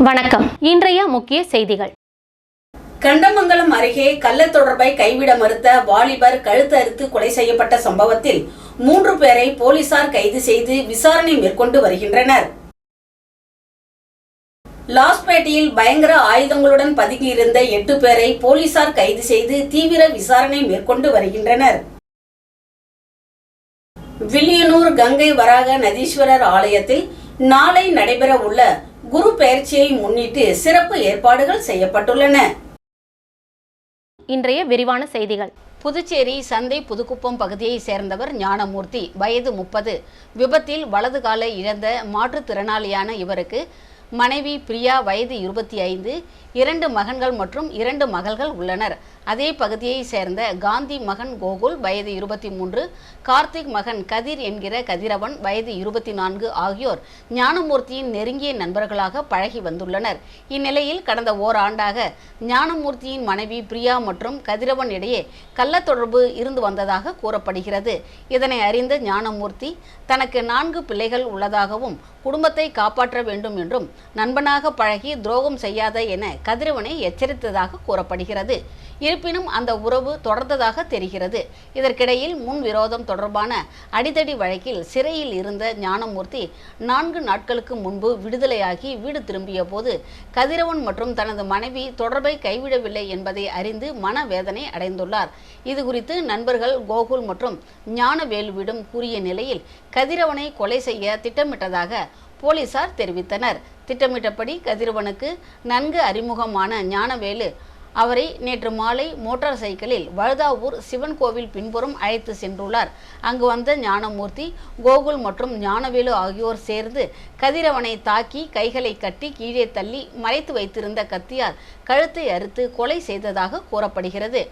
வணக்கம். இன்றைய முக்கிய செய்திகள். கண்டமங்கலம் அருகே கள்ள தொடர்பை கைவிட மறுத்த வாலிபர் கழுத்து அறுத்து கொலை செய்யப்பட்ட சம்பவத்தில் 3 பேரை போலீசார் கைது செய்து விசாரணை மேற்கொண்டு வருகின்றனர். லாஸ்பேட்டையில் பயங்கர ஆயுதங்களுடன் பதுங்கியிருந்த 8 பேரை போலீசார் கைது செய்து தீவிர விசாரணை மேற்கொண்டு வருகின்றனர். வில்லியனூர் கங்கை வராக நதீஸ்வரர் ஆலயத்தில் நாளை நடைபெற உள்ள குரு பெயர்ச்சியை முன்னிட்டு சிறப்பு ஏற்பாடுகள் செய்யப்பட்டுள்ளன. இன்றைய விரிவான செய்திகள். புதுச்சேரி சந்தை புதுக்குப்பம் பகுதியை சேர்ந்தவர் ஞானமூர்த்தி, வயது 30. விபத்தில் வலது காலை இழந்த மாற்றுத்திறனாளியான இவருக்கு மனைவி பிரியா, வயது 25, 2 மகன்கள் மற்றும் 2 மகள்கள் உள்ளனர். அதே பகுதியை சேர்ந்த காந்தி மகன் கோகுல், வயது 23, கார்த்திக் மகன் கதிர் என்கிற கதிரவன், வயது 24 ஆகியோர் ஞானமூர்த்தியின் நெருங்கிய நண்பர்களாக பழகி வந்துள்ளனர். இந்நிலையில் கடந்த ஓராண்டாக ஞானமூர்த்தியின் மனைவி பிரியா மற்றும் கதிரவன் இடையே கள்ள தொடர்பு இருந்து வந்ததாக கூறப்படுகிறது. இதனை அறிந்த ஞானமூர்த்தி தனக்கு 4 பிள்ளைகள் உள்ளதாகவும் குடும்பத்தை காப்பாற்ற வேண்டும் என்றும் நண்பனாக பழகி துரோகம் செய்யாத என கதிரவனை எச்சரித்ததாக கூறப்படுகிறது. இருப்பினும் அந்த உறவு தொடர்ந்ததாக தெரிகிறது. இதற்கிடையில் முன் விரோதம் தொடர்பான அடிதடி வழக்கில் சிறையில் இருந்த ஞானமூர்த்தி 4 நாட்களுக்கு முன்பு விடுதலையாகி வீடு திரும்பிய போது கதிரவன் மற்றும் தனது மனைவி தொடர்பை கைவிடவில்லை என்பதை அறிந்து மனவேதனை அடைந்துள்ளார். இதுகுறித்து நண்பர்கள் கோகுல் மற்றும் ஞானவேலுவிடம் கூறிய நிலையில் கதிரவனை கொலை செய்ய திட்டமிட்டதாக போலீசார் தெரிவித்தனர். திட்டமிட்டபடி கதிரவனுக்கு நன்கு அறிமுகமான ஞானவேலு அவரை நேற்று மாலை மோட்டார் சைக்கிளில் வழுதாவூர் சிவன் கோவில் பின்புறம் அழைத்து சென்றுள்ளார். அங்கு வந்த ஞானமூர்த்தி, கோகுல் மற்றும் ஞானவேலு ஆகியோர் சேர்ந்து கதிரவனை தாக்கி கைகளை கட்டி கீழே தள்ளி மறைத்து வைத்திருந்த கத்தியால் கழுத்தை அறுத்து கொலை செய்ததாக கூறப்படுகிறது.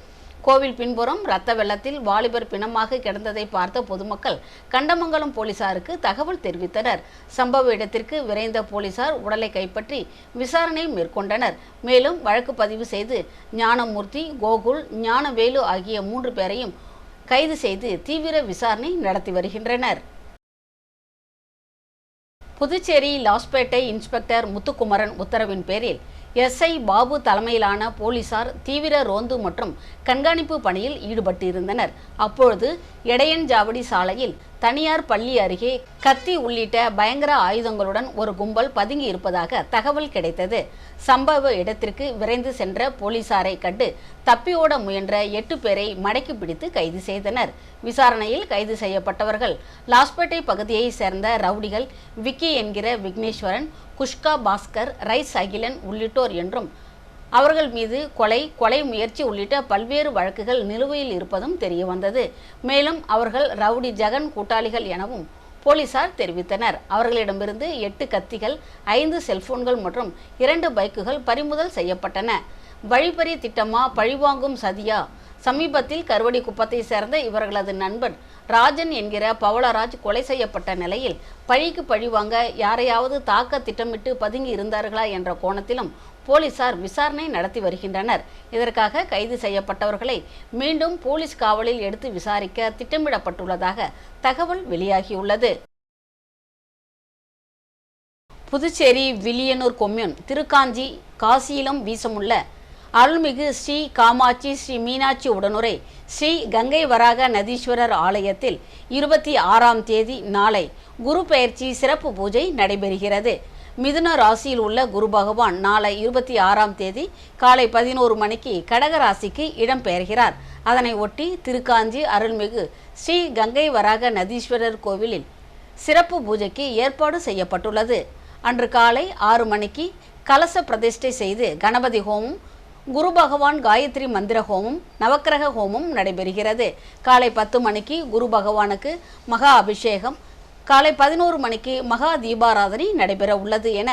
கோவில் பின்புறம் இரத்த வெள்ளத்தில் வாலிபர் பிணமாக கிடந்ததை பார்த்த பொதுமக்கள் கண்டமங்கலம் போலீசாருக்கு தகவல் தெரிவித்தனர். சம்பவ இடத்திற்கு விரைந்த போலீசார் உடலை கைப்பற்றி விசாரணை மேற்கொண்டனர். மேலும் வழக்கு பதிவு செய்து ஞானமூர்த்தி, கோகுல், ஞானவேலு ஆகிய 3 பேரையும் கைது செய்து தீவிர விசாரணை நடத்தி வருகின்றனர். புதுச்சேரி லாஸ்பேட்டை இன்ஸ்பெக்டர் முத்துக்குமரன் உத்தரவின் பேரில் எஸ்ஐ பாபு தலைமையிலான போலீசார் தீவிர ரோந்து மற்றும் கண்காணிப்பு பணியில் ஈடுபட்டிருந்தனர். அப்பொழுது எடையன்சாவடி சாலையில் தனியார் பள்ளி அருகே கத்தி உள்ளிட்ட பயங்கர ஆயுதங்களுடன் ஒரு கும்பல் பதுங்கி இருப்பதாக தகவல் கிடைத்தது. சம்பவ இடத்திற்கு விரைந்து சென்ற போலீசாரை கண்டு தப்பியோட முயன்ற 8 பேரை மடக்கி பிடித்து கைது செய்தனர். விசாரணையில் கைது செய்யப்பட்டவர்கள் லாஸ்பேட்டை பகுதியை சேர்ந்த ரவுடிகள் விக்கி என்கிற விக்னேஸ்வரன், குஷ்கா பாஸ்கர், ரைஸ் அகிலன் உள்ளிட்டோர் என்றும் அவர்கள் மீது கொலை முயற்சி உள்ளிட்ட பல்வேறு வழக்குகள் நிலுவையில் இருப்பதும் தெரியவந்தது. மேலும் அவர்கள் ரவுடி ஜெகன் கூட்டாளிகள் எனவும் போலீசார் தெரிவித்தனர். அவர்களிடமிருந்து 8 கத்திகள், 5 செல்போன்கள் மற்றும் 2 பைக்குகள் பறிமுதல் செய்யப்பட்டன. வழிப்பறி திட்டமா, பழிவாங்கும் சதியா? சமீபத்தில் கருவடி குப்பத்தை சேர்ந்த இவர்களது நண்பன் ராஜன் என்கிற பவளராஜ் கொலை செய்யப்பட்ட நிலையில் பழிக்கு பழிவாங்க யாரையாவது தாக்க திட்டமிட்டு பதுங்கி இருந்தார்களா என்ற கோணத்திலும் போலீசார் விசாரணை நடத்தி வருகின்றனர். இதற்காக கைது செய்யப்பட்டவர்களை மீண்டும் போலீஸ் காவலில் எடுத்து விசாரிக்க திட்டமிடப்பட்டுள்ளதாக தகவல் வெளியாகியுள்ளது. புதுச்சேரி வில்லியனூர் கொம்யூன் திருக்காஞ்சி காசியிலும் வீசமுள்ள அருள்மிகு ஸ்ரீ காமாட்சி ஸ்ரீ மீனாட்சி உடனுரை ஸ்ரீ கங்கை வராக நதீஸ்வரர் ஆலயத்தில் 26ஆம் தேதி நாளை குரு பெயர்ச்சி சிறப்பு பூஜை நடைபெறுகிறது. மிதுன ராசியில் உள்ள குரு பகவான் நாளை 26ஆம் தேதி காலை 11 மணிக்கு கடக ராசிக்கு இடம்பெயர்கிறார். அதனை ஒட்டி திருக்காஞ்சி அருள்மிகு ஸ்ரீ கங்கை வராக நதீஸ்வரர் கோவிலில் சிறப்பு பூஜைக்கு ஏற்பாடு செய்யப்பட்டுள்ளது. அன்று காலை 6 மணிக்கு கலச பிரதிஷ்டை செய்து கணபதி ஹோமம், குரு பகவான் காயத்ரி மந்திர ஹோமம், நவக்கிரக ஹோமம் நடைபெறுகிறது. காலை 10 மணிக்கு குரு பகவானுக்கு மகா அபிஷேகம், காலை 11 மணிக்கு மகா தீபாராதனை நடைபெற உள்ளது என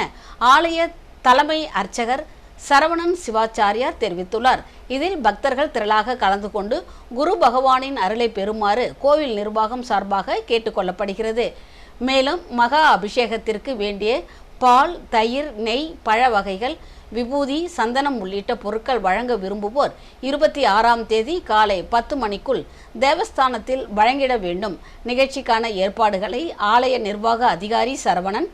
ஆலய தலைமை அர்ச்சகர் சரவணன் சிவாச்சாரியார் தெரிவித்துள்ளார். இதில் பக்தர்கள் திரளாக கலந்து கொண்டு குரு பகவானின் அருளை பெறுமாறு கோவில் நிர்வாகம் சார்பாக கேட்டுக்கொள்ளப்படுகிறது. மேலும் மகா அபிஷேகத்திற்கு வேண்டிய பால், தயிர், நெய், பழ வகைகள், விபூதி, சந்தனம் உள்ளிட்ட பொருட்கள் வழங்க விரும்புவோர் 26ஆம் தேதி காலை 10 மணிக்குள் தேவஸ்தானத்தில் வழங்கிட வேண்டும். நிகழ்ச்சிக்கான ஏற்பாடுகளை ஆலய நிர்வாக அதிகாரி சரவணன்,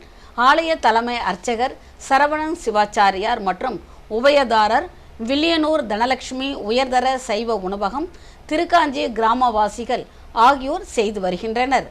ஆலய தலைமை அர்ச்சகர் சரவணன் சிவாச்சாரியார் மற்றும் உபயதாரர் வில்லியனூர் தனலட்சுமி உயர்தர சைவ உணவகம், திருக்காஞ்சி கிராமவாசிகள் ஆகியோர் செய்து வருகின்றனர்.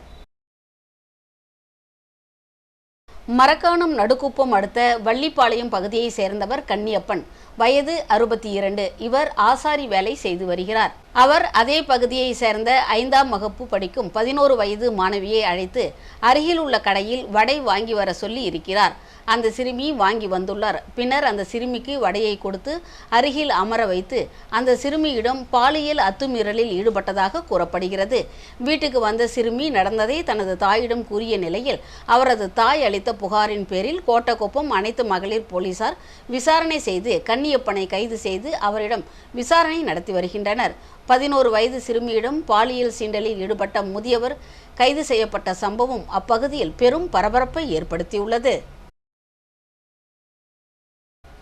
மரக்காணம் நடுக்குப்பம் அடுத்த வள்ளிப்பாளையம் பகுதியை சேர்ந்தவர் கன்னியப்பன், வயது 62. இவர் ஆசாரி வேலை செய்து வருகிறார். அவர் அதே பகுதியை சேர்ந்த 5ஆம் வகுப்பு படிக்கும் 11 வயது மாணவியை அழைத்து அருகில் உள்ள கடையில் வடை வாங்கி வர சொல்லி இருக்கிறார். அந்த சிறுமி வாங்கி வந்துள்ளார். பின்னர் அந்த சிறுமிக்கு வடையை கொடுத்து அருகில் அமர வைத்து அந்த சிறுமியிடம் பாலியல் அத்துமீறலில் ஈடுபட்டதாக கூறப்படுகிறது. வீட்டுக்கு வந்த சிறுமி நடந்ததை தனது தாயிடம் கூறிய நிலையில் அவரது தாய் அளித்த புகாரின் பேரில் கோட்டக்குப்பம் அனைத்து மகளிர் போலீசார் விசாரணை செய்து கன்னியப்பனை கைது செய்து அவரிடம் விசாரணை நடத்தி வருகின்றனர். 11 வயது சிறுமியிடம் பாலியல் சீண்டலில் ஈடுபட்ட முதியவர் கைது செய்யப்பட்ட சம்பவம் அப்பகுதியில் பெரும் பரபரப்பை ஏற்படுத்தியுள்ளது.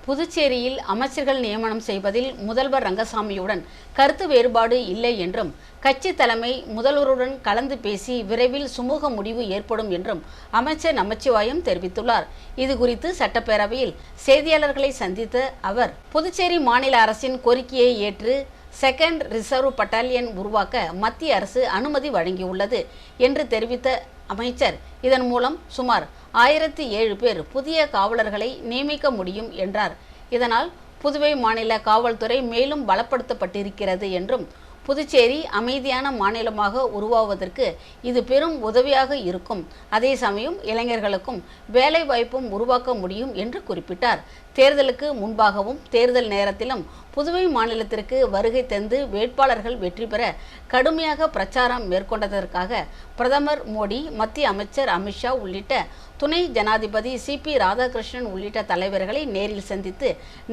புதுச்சேரியில் அமைச்சர்கள் நியமனம் செய்வதில் முதல்வர் ரங்கசாமியுடன் கருத்து வேறுபாடு இல்லை என்றும் கட்சி தலைமை முதல்வருடன் கலந்து பேசி விரைவில் சுமூக முடிவு ஏற்படும் என்றும் அமைச்சர் நமச்சிவாயம் தெரிவித்துள்ளார். இதுகுறித்து சட்டப்பேரவையில் செய்தியாளர்களை சந்தித்த அவர், புதுச்சேரி மாநில அரசின் கோரிக்கையை ஏற்று 2nd ரிசர்வ் பட்டாலியன் உருவாக்க மத்திய அரசு அனுமதி வழங்கியுள்ளது என்று தெரிவித்த அமைச்சர், இதன் மூலம் சுமார் 1007 பேர் புதிய காவலர்களை நியமிக்க முடியும் என்றார். இதனால் புதுவை மாநில காவல்துறை மேலும் பலப்படுத்தப்பட்டிருக்கிறது என்றும் புதுச்சேரி அமைதியான மாநிலமாக உருவாவதற்கு இது பெரும் உதவியாக இருக்கும். அதே சமயம் இளைஞர்களுக்கும் வேலை வாய்ப்பும் உருவாக்க முடியும் என்று குறிப்பிட்டார். தேர்தலுக்கு முன்பாகவும் தேர்தல் நேரத்திலும் புதுவை மாநிலத்திற்கு வருகை தந்து வேட்பாளர்கள் வெற்றி பெற கடுமையாக பிரச்சாரம் மேற்கொண்டதற்காக பிரதமர் மோடி, மத்திய அமைச்சர் அமித்ஷா உள்ளிட்ட துணை ஜனாதிபதி CP ராதாகிருஷ்ணன் உள்ளிட்ட தலைவர்களை நேரில் சந்தித்து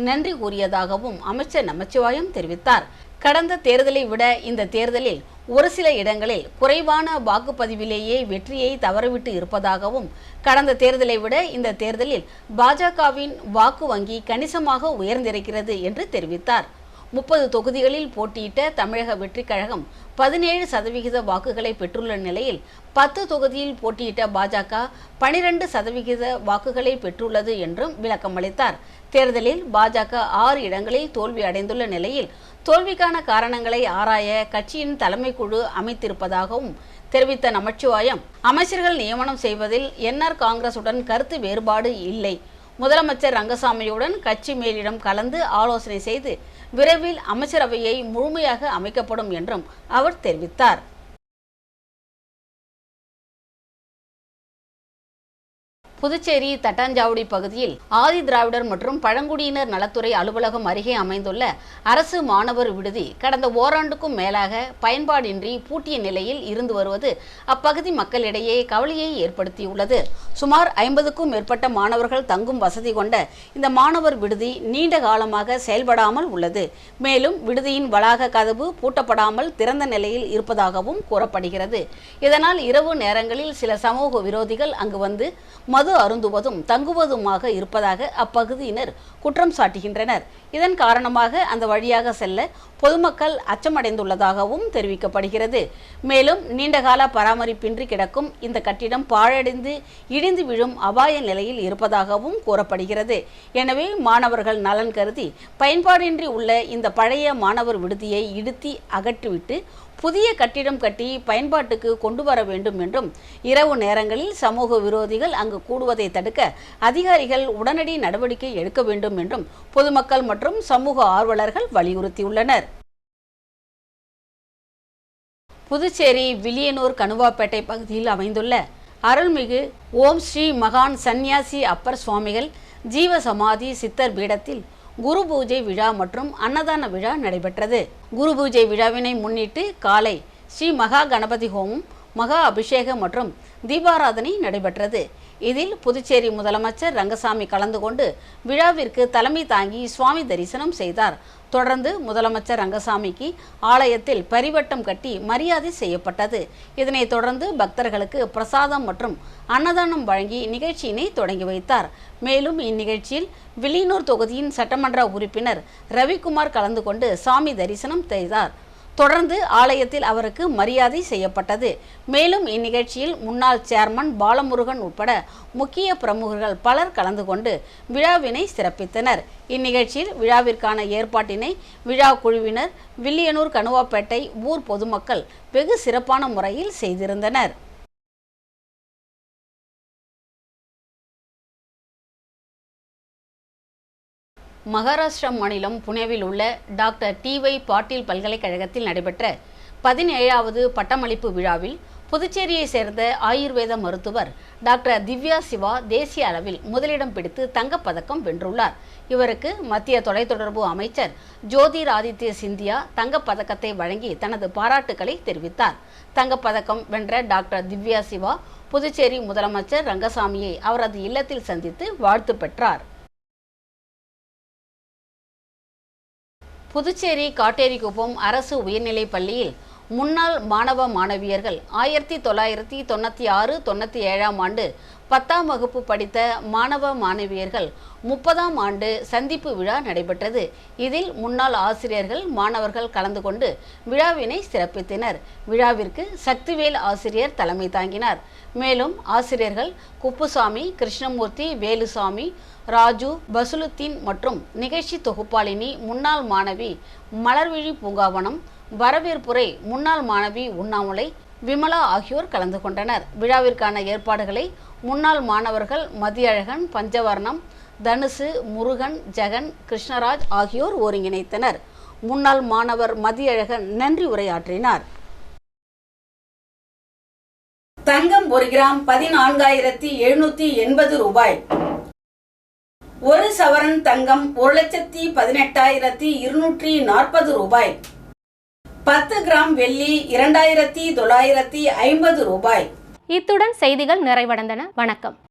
நன்றி கூறியதாகவும் அமைச்சர் நமச்சிவாயம் தெரிவித்தார். கடந்த தேர்தலை விட இந்த தேர்தலில் ஒரு சில இடங்களில் குறைவான வாக்குப்பதிவிலேயே வெற்றியை தவறவிட்டு இருப்பதாகவும், கடந்த தேர்தலை விட இந்த தேர்தலில் பாஜகவின் வாக்கு வங்கி கணிசமாக உயர்ந்திருக்கிறது என்று தெரிவித்தார். 30 தொகுதிகளில் போட்டியிட்ட தமிழக வெற்றிக் கழகம் 17% வாக்குகளை பெற்றுள்ள நிலையில் 10 தொகுதியில் போட்டியிட்ட பாஜக 12% வாக்குகளை பெற்றுள்ளது என்றும் விளக்கமளித்தார். தேர்தலில் பாஜக 6 இடங்களில் தோல்வி அடைந்துள்ள நிலையில் தோல்விக்கான காரணங்களை ஆராய கட்சியின் தலைமை குழு அமைத்திருப்பதாகவும் தெரிவித்த நமச்சிவாயம், அமைச்சர்கள் நியமனம் செய்வதில் NR காங்கிரசுடன் கருத்து வேறுபாடு இல்லை. முதலமைச்சர் ரங்கசாமியுடன் கட்சி மேலிடம் கலந்து ஆலோசனை செய்து விரைவில் அமைச்சரவையை முழுமையாக அமைக்கப்படும் என்றும் அவர் தெரிவித்தார். புதுச்சேரி தட்டாஞ்சாவடி பகுதியில் ஆதி திராவிடர் மற்றும் பழங்குடியினர் நலத்துறை அலுவலகம் அருகே அமைந்துள்ள அரசு மாணவர் விடுதி கடந்த ஓராண்டுக்கும் மேலாக பயன்பாடின்றி பூட்டிய நிலையில் இருந்து வருவது அப்பகுதி மக்களிடையே கவலையை ஏற்படுத்தியுள்ளது. சுமார் 50க்கும் மேற்பட்ட மாணவர்கள் தங்கும் வசதி கொண்ட இந்த மாணவர் விடுதி நீண்ட காலமாக செயல்படாமல் உள்ளது. மேலும் விடுதியின் வளாக கதவு பூட்டப்படாமல் திறந்த நிலையில் இருப்பதாகவும் கூறப்படுகிறது. இதனால் இரவு நேரங்களில் சில சமூக விரோதிகள் அங்கு வந்து மது அருந்துவதும் தங்குவதுமாக இருப்பதாக அப்பகுதியினர் குற்றம் சாட்டுகின்றனர். இதன் காரணமாக அந்த வழியாக செல்ல பொதுமக்கள் அச்சமடைந்துள்ளதாகவும் தெரிவிக்கப்படுகிறது. மேலும் நீண்டகால பராமரிப்பின்றி கிடக்கும் இந்த கட்டிடம் பாழடைந்து இடிந்து விழும் அபாய நிலையில் இருப்பதாகவும் கூறப்படுகிறது. எனவே மாணவர்கள் நலன் கருதி பயன்பாடின்றி உள்ள இந்த பழைய மாணவர் விடுதியை இடித்து அகற்றிவிட்டு புதிய கட்டிடம் கட்டி பயன்பாட்டுக்கு கொண்டு வர வேண்டும் என்றும், இரவு நேரங்களில் சமூக விரோதிகள் அங்கு கூடுவதை தடுக்க அதிகாரிகள் உடனடி நடவடிக்கை எடுக்க வேண்டும் என்றும் பொதுமக்கள் மற்றும் சமூக ஆர்வலர்கள் வலியுறுத்தியுள்ளனர். புதுச்சேரி வில்லியனூர் கணுவாப்பேட்டை பகுதியில் அமைந்துள்ள அருள்மிகு ஓம் ஸ்ரீ மகான் சந்நியாசி அப்பர் சுவாமிகள் ஜீவசமாதி சித்தர் பீடத்தில் குரு பூஜை விழா மற்றும் அன்னதான விழா நடைபெற்றது. குரு பூஜை விழாவினை முன்னிட்டு காலை ஸ்ரீ மகா கணபதி ஹோமம், மகா அபிஷேகம் மற்றும் தீபாராதனை நடைபெற்றது. இதில் புதுச்சேரி முதலமைச்சர் ரங்கசாமி கலந்து கொண்டு விழாவிற்கு தலைமை தாங்கி சுவாமி தரிசனம் செய்தார். தொடர்ந்து முதலமைச்சர் ரங்கசாமிக்கு ஆலயத்தில் பரிவட்டம் கட்டி மரியாதை செய்யப்பட்டது. இதனைத் தொடர்ந்து பக்தர்களுக்கு பிரசாதம் மற்றும் அன்னதானம் வழங்கி நிகழ்ச்சியினை தொடங்கி வைத்தார். மேலும் இந்நிகழ்ச்சியில் வில்லியனூர் தொகுதியின் சட்டமன்ற உறுப்பினர் ரவிக்குமார் கலந்து கொண்டு சாமி தரிசனம் செய்தார். தொடர்ந்து ஆலயத்தில் அவருக்கு மரியாதை செய்யப்பட்டது. மேலும் இந்நிகழ்ச்சியில் முன்னாள் சேர்மன் பாலமுருகன் உட்பட முக்கிய பிரமுகர்கள் பலர் கலந்து கொண்டு விழாவினை சிறப்பித்தனர். இந்நிகழ்ச்சியில் விழாவிற்கான ஏற்பாட்டினை விழா குழுவினர், வில்லியனூர் கணுவாப்பேட்டை ஊர் பொதுமக்கள் வெகு சிறப்பான முறையில் செய்திருந்தனர். மகாராஷ்டிரா மாநிலம் புனேவில் உள்ள டாக்டர் டி.ஒய். பாட்டீல் பல்கலைக்கழகத்தில் நடைபெற்ற 17வது பட்டமளிப்பு விழாவில் புதுச்சேரியை சேர்ந்த ஆயுர்வேத மருத்துவர் டாக்டர் திவ்யா சிவா தேசிய அளவில் முதலிடம் பிடித்து தங்கப்பதக்கம் வென்றுள்ளார். இவருக்கு மத்திய தொலைத்தொடர்பு அமைச்சர் ஜோதிர் ஆதித்ய சிந்தியா தங்கப்பதக்கத்தை வழங்கி தனது பாராட்டுக்களை தெரிவித்தார். தங்கப்பதக்கம் வென்ற டாக்டர் திவ்யா சிவா புதுச்சேரி முதலமைச்சர் ரங்கசாமியை அவரது இல்லத்தில் சந்தித்து வாழ்த்து பெற்றார். புதுச்சேரி காட்டேரிக்குப்பம் அரசு உயர்நிலைப் பள்ளியில் முன்னாள் மாணவ மாணவியர்கள் 1996-97 ஆண்டு 10ஆம் வகுப்பு படித்த மாணவ மாணவியர்கள் 30ஆம் ஆண்டு சந்திப்பு விழா நடைபெற்றது. இதில் முன்னாள் ஆசிரியர்கள், மாணவர்கள் கலந்து கொண்டு விழாவினை சிறப்பித்தனர். விழாவிற்கு சக்திவேல் ஆசிரியர் தலைமை தாங்கினார். மேலும் ஆசிரியர்கள் குப்புசாமி, கிருஷ்ணமூர்த்தி, வேலுசாமி, ராஜு, பசுலுத்தீன் மற்றும் நிகழ்ச்சி தொகுப்பாளினி முன்னாள் மாணவி மலர்விழி பூங்காவனம், வரவேற்புரை முன்னாள் மாணவி உண்ணாமுலை, விமலா ஆகியோர் கலந்து கொண்டனர். விழாவிற்கான ஏற்பாடுகளை முன்னாள் மாணவர்கள் மதியழகன், பஞ்சவர்ணம், தனுசு, முருகன், ஜெகன், கிருஷ்ணராஜ் ஆகியோர் ஒருங்கிணைத்தனர். முன்னாள் மாணவர் மதியழகன் நன்றி உரையாற்றினார். தங்கம் 1 கிராம் 14,780 ரூபாய். 1 சவரன் தங்கம் 1,18,240 ரூபாய். 10 கிராம் வெள்ளி 2,950 ரூபாய். இத்துடன் செய்திகள் நிறைவடைந்தன. வணக்கம்.